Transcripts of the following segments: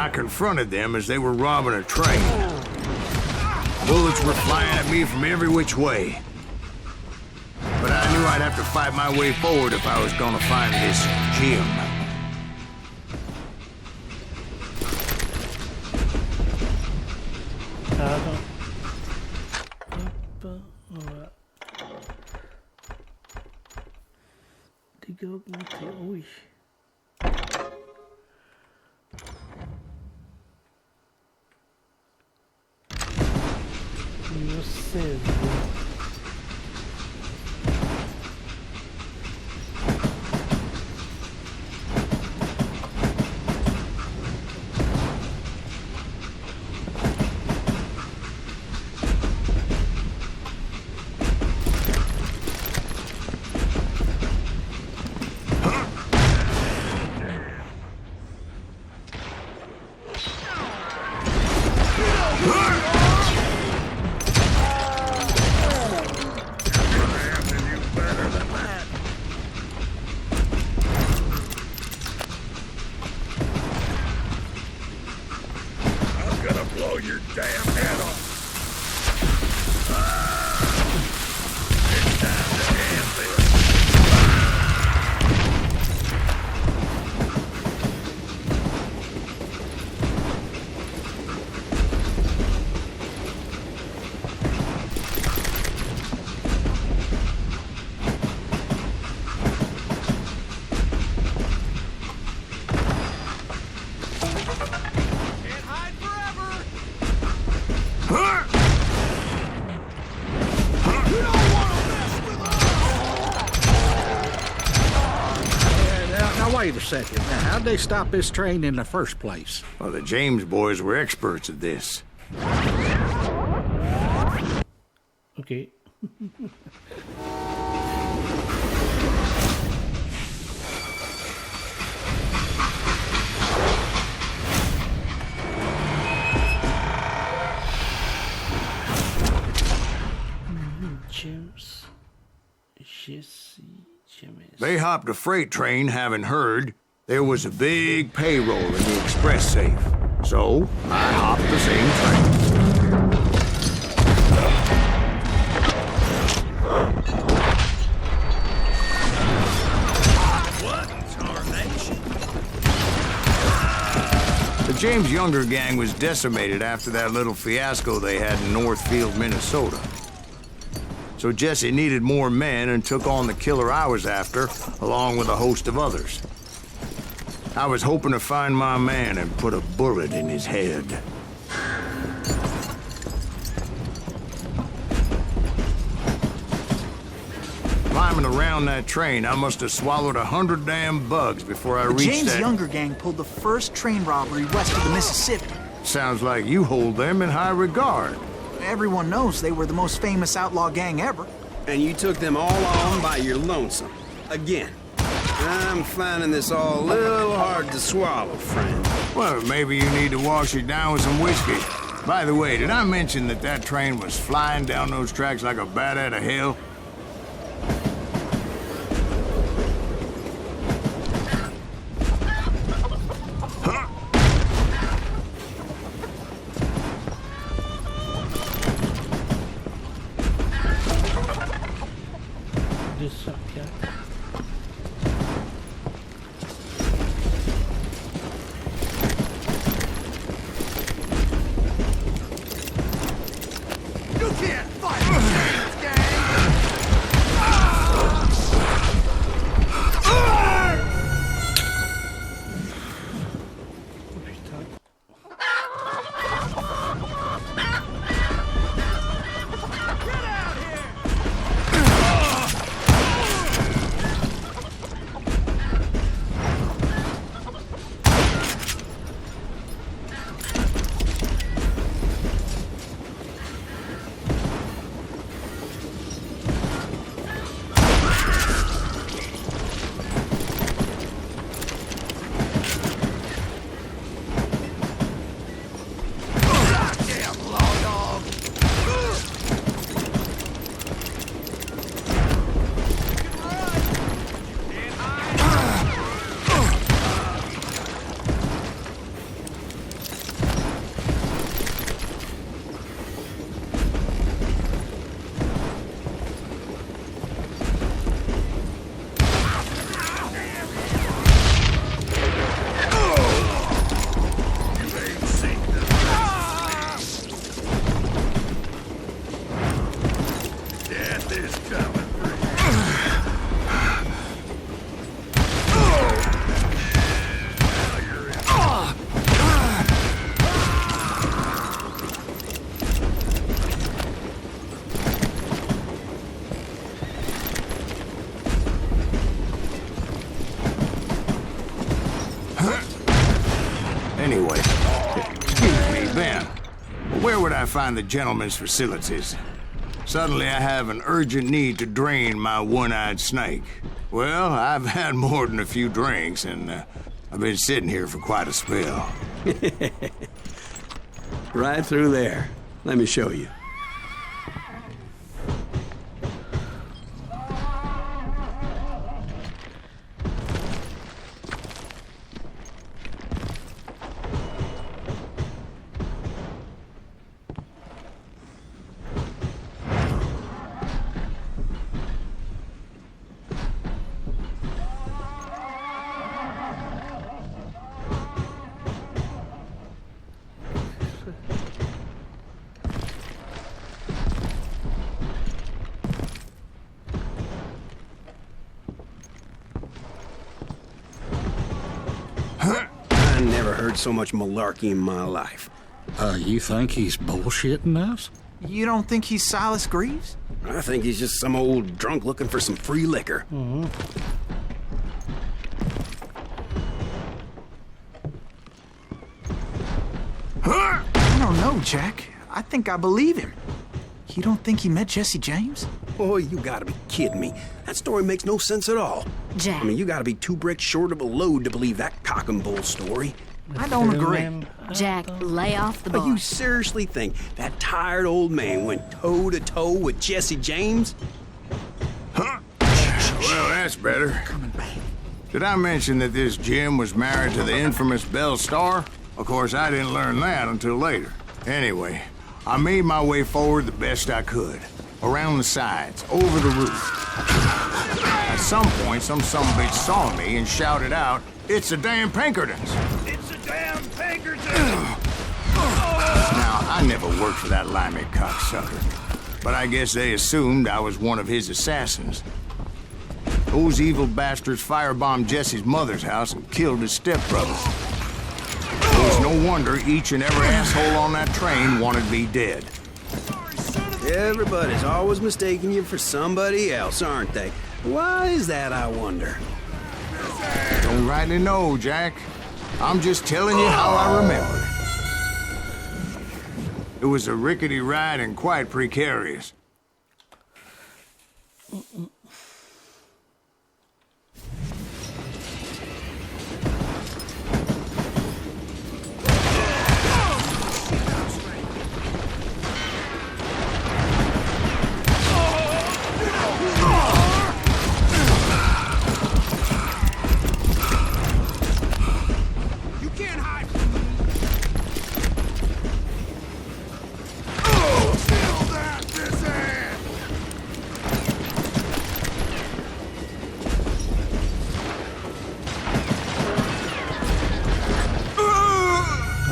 I confronted them as they were robbing a train. Bullets were flying at me from every which way. But I knew I'd have to fight my way forward if I was gonna find this gem. Digga, augmenter. Oi. Número 16. Wait a second. Now, how'd they stop this train in the first place? Well, the James boys were experts at this. Okay. James. Jesse. They hopped a freight train having heard there was a big payroll in the express safe. So, I hopped the same train. What tarnation? The James Younger gang was decimated after that little fiasco they had in Northfield, Minnesota. So Jesse needed more men and took on the killer I was after, along with a host of others. I was hoping to find my man and put a bullet in his head. Climbing around that train, I must have swallowed 100 damn bugs before I reached that... The James Younger gang pulled the first train robbery west of the Mississippi. Sounds like you hold them in high regard. Everyone knows they were the most famous outlaw gang ever. And you took them all on by your lonesome. Again. I'm finding this all a little hard to swallow, friend. Well, maybe you need to wash it down with some whiskey. By the way, did I mention that that train was flying down those tracks like a bat out of hell? Anyway, excuse me, Ben. Where would I find the gentleman's facilities? Suddenly I have an urgent need to drain my one-eyed snake. Well, I've had more than a few drinks, and I've been sitting here for quite a spell. Right through there. Let me show you. I never heard so much malarkey in my life. You think he's bullshitting us? You don't think he's Silas Greaves? I think he's just some old drunk looking for some free liquor. I don't know, Jack. I think I believe him. You don't think he met Jesse James? Oh, you gotta be kidding me. That story makes no sense at all. Jack. I mean, you gotta be 2 bricks short of a load to believe that cock and bull story. I don't agree. Jack, lay off the But bar. you seriously think that tired old man went toe-to-toe with Jesse James? Well, that's better. Did I mention that this Jim was married to the infamous Belle Starr? Of course, I didn't learn that until later. Anyway, I made my way forward the best I could. Around the sides, over the roof. At some point, some sumbitch saw me and shouted out, "It's the damn Pinkertons!" It's a damn Pinkerton! Now, I never worked for that limey cocksucker, but I guess they assumed I was one of his assassins. Those evil bastards firebombed Jesse's mother's house and killed his stepbrother. It was no wonder each and every asshole on that train wanted me dead. Everybody's always mistaking you for somebody else, aren't they? Why is that, I wonder? Don't rightly know, Jack. I'm just telling you how I remember it. It was a rickety ride and quite precarious.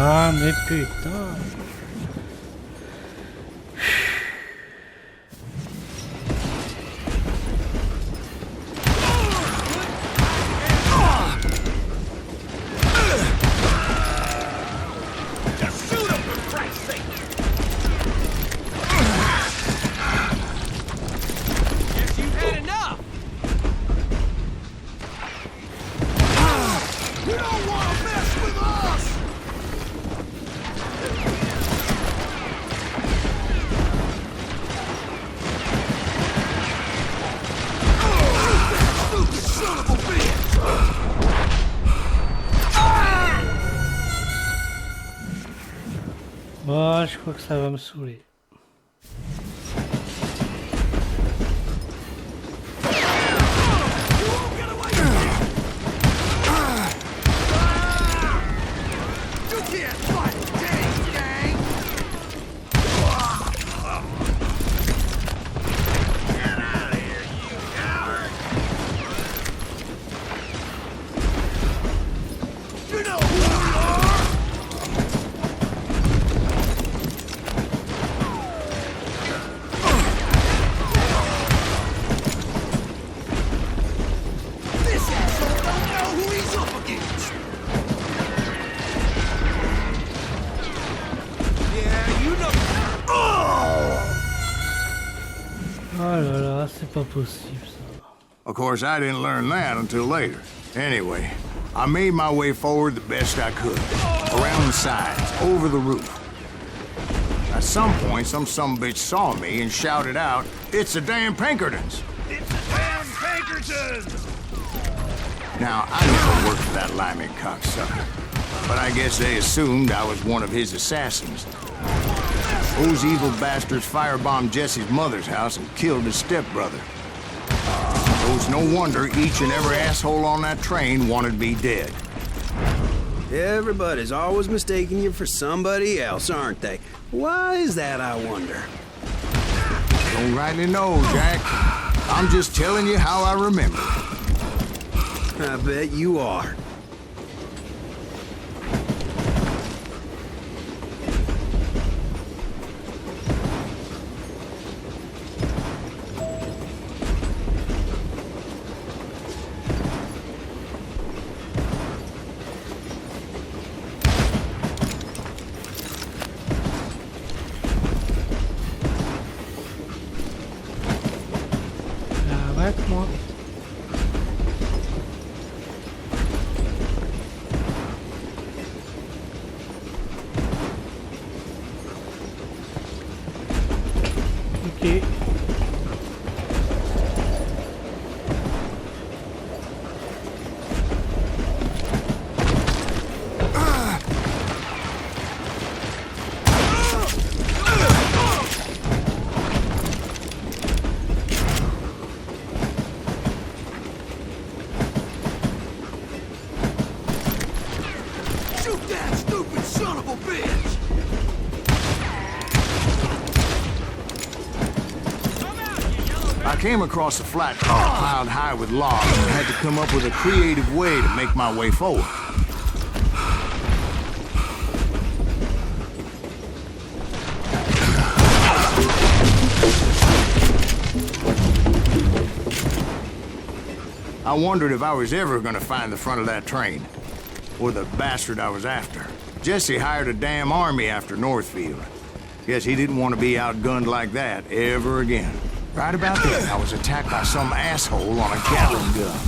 Ah, mais putain. Bon, je crois que ça va me saouler. Oh là là, c'est pas possible ça. Of course, I didn't learn that until later. Anyway, I made my way forward the best I could. Around the sides, over the roof. At some point, some sumbitch saw me and shouted out, "It's the damn Pinkertons!" It's the damn Pinkertons! Now, I never worked for that limey cocksucker, but I guess they assumed I was one of his assassins. Those evil bastards firebombed Jesse's mother's house and killed his stepbrother. So it's no wonder each and every asshole on that train wanted me dead. Everybody's always mistaking you for somebody else, aren't they? Why is that, I wonder? Don't rightly know, Jack. I'm just telling you how I remember. I bet you are. Ouais, moi. Ok. I came across a flat car piled high with logs and had to come up with a creative way to make my way forward. I wondered if I was ever gonna find the front of that train, or the bastard I was after. Jesse hired a damn army after Northfield. Guess he didn't want to be outgunned like that ever again. Right about then, I was attacked by some asshole on a Gatling gun.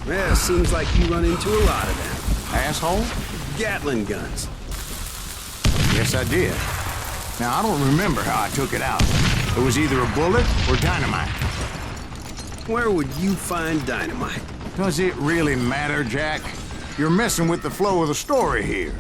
Yeah, seems like you run into a lot of them. Asshole? Gatling guns. Yes, I did. Now, I don't remember how I took it out. It was either a bullet or dynamite. Where would you find dynamite? Does it really matter, Jack? You're messing with the flow of the story here.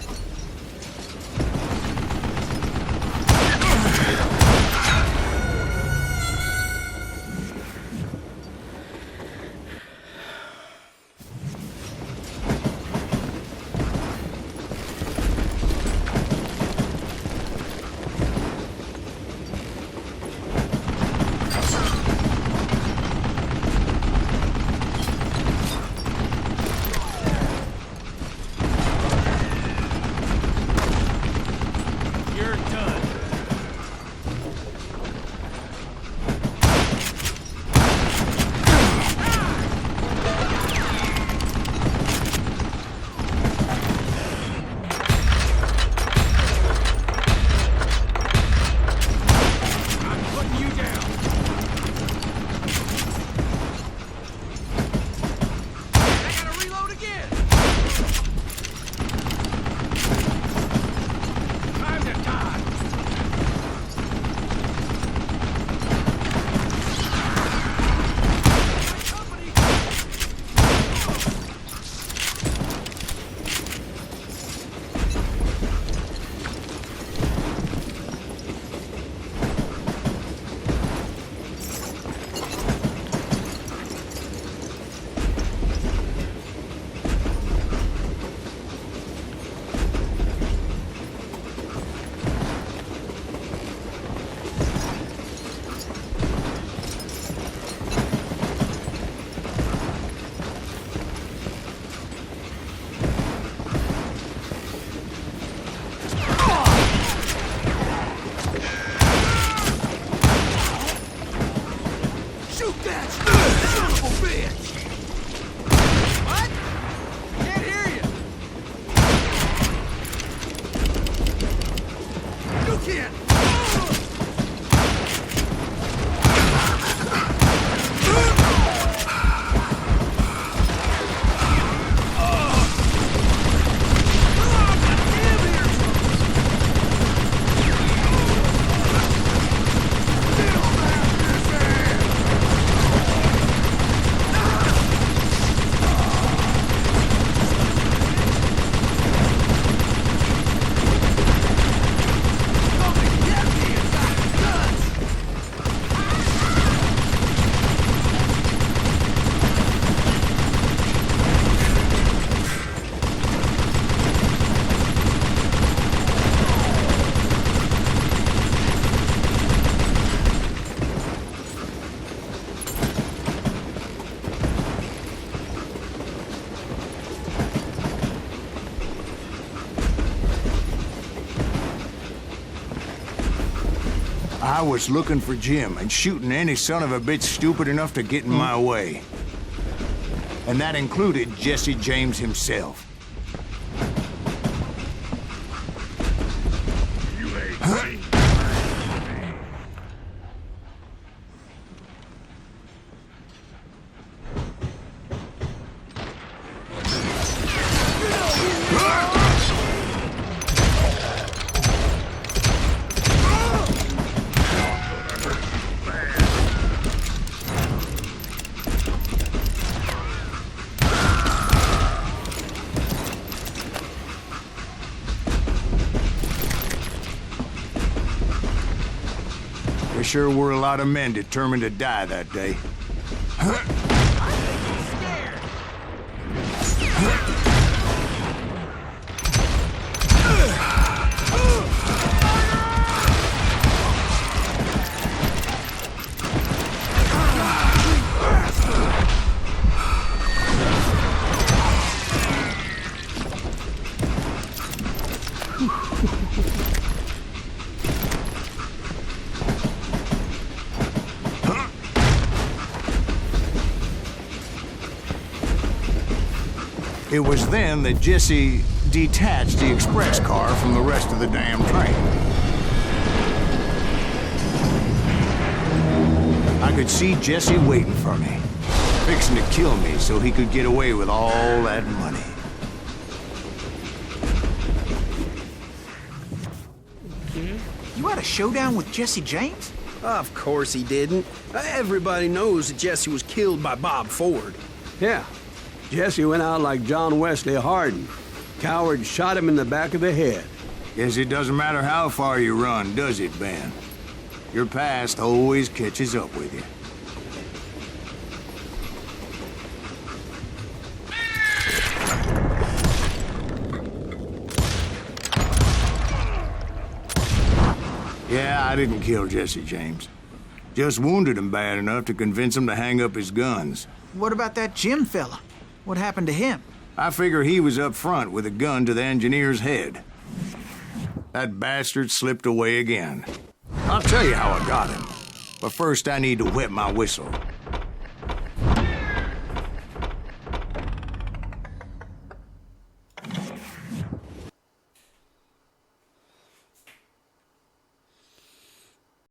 I was looking for Jim and shooting any son of a bitch stupid enough to get in my way. And that included Jesse James himself. You ain't seen. There sure were a lot of men determined to die that day. It was then that Jesse detached the express car from the rest of the damn train. I could see Jesse waiting for me, fixing to kill me so he could get away with all that money. You had a showdown with Jesse James? Of course he didn't. Everybody knows that Jesse was killed by Bob Ford. Yeah. Jesse went out like John Wesley Hardin. Coward shot him in the back of the head. Guess it doesn't matter how far you run, does it, Ben? Your past always catches up with you. Yeah, I didn't kill Jesse James. Just wounded him bad enough to convince him to hang up his guns. What about that Jim fella? What happened to him? I figure he was up front with a gun to the engineer's head. That bastard slipped away again. I'll tell you how I got him. But first I need to wet my whistle.